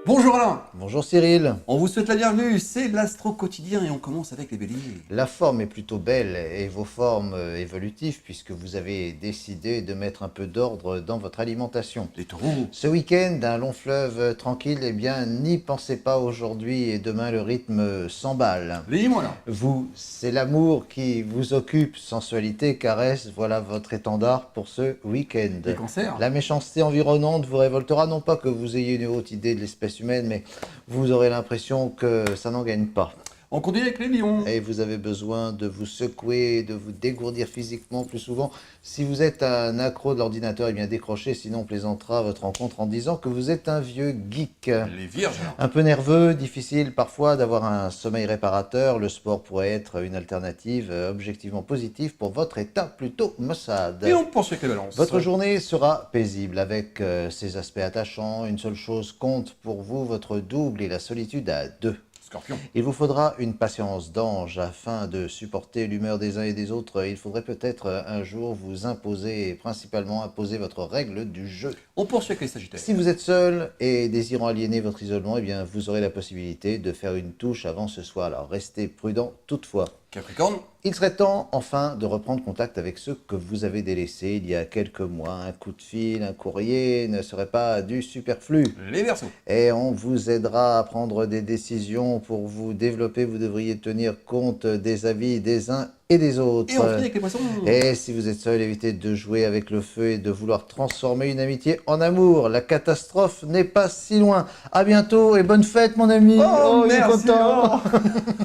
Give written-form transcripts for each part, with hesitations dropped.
Bonjour Alain, Bonjour Cyril. on vous souhaite la bienvenue, c'est l'Astro Quotidien et on commence avec les béliers. La forme est plutôt belle et vos formes évolutives puisque vous avez décidé de mettre un peu d'ordre dans votre alimentation. Les taureaux, Ce week-end, un long fleuve tranquille, eh bien, n'y pensez pas aujourd'hui et demain le rythme s'emballe. les voilà. Vous, c'est l'amour qui vous occupe, sensualité, caresse, voilà votre étendard pour ce week-end. Les cancers, La méchanceté environnante vous révoltera, non pas que vous ayez une haute idée de l'espèce humaine, mais vous aurez l'impression que ça n'en gagne pas. on continue avec les lions. Et vous avez besoin de vous secouer, de vous dégourdir physiquement plus souvent. Si vous êtes un accro de l'ordinateur, eh bien décrochez, sinon on plaisantera à votre rencontre en disant que vous êtes un vieux geek. Les vierges, Un peu nerveux, difficile parfois d'avoir un sommeil réparateur, le sport pourrait être une alternative objectivement positive pour votre état plutôt maussade. et on poursuit avec les balances. Votre journée sera paisible avec ses aspects attachants. Une seule chose compte pour vous, votre double et la solitude à deux. Scorpion, Il vous faudra une patience d'ange afin de supporter l'humeur des uns et des autres. Il faudrait peut-être un jour vous imposer et principalement imposer votre règle du jeu. on poursuit avec les sagittaires. Si vous êtes seul et désirant aliéner votre isolement, eh bien vous aurez la possibilité de faire une touche avant ce soir. Alors restez prudent toutefois. Capricorne, Il serait temps enfin de reprendre contact avec ceux que vous avez délaissés il y a quelques mois. Un coup de fil, un courrier ne serait pas du superflu. les verseaux, Et on vous aidera à prendre des décisions pour vous développer. Vous devriez tenir compte des avis des uns et des autres. et on finit avec les poissons. Et si vous êtes seul, évitez de jouer avec le feu et de vouloir transformer une amitié en amour. La catastrophe n'est pas si loin. À bientôt et bonne fête mon ami. Oh, il est merci, content.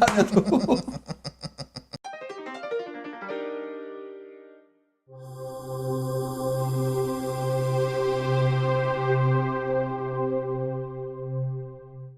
à bientôt.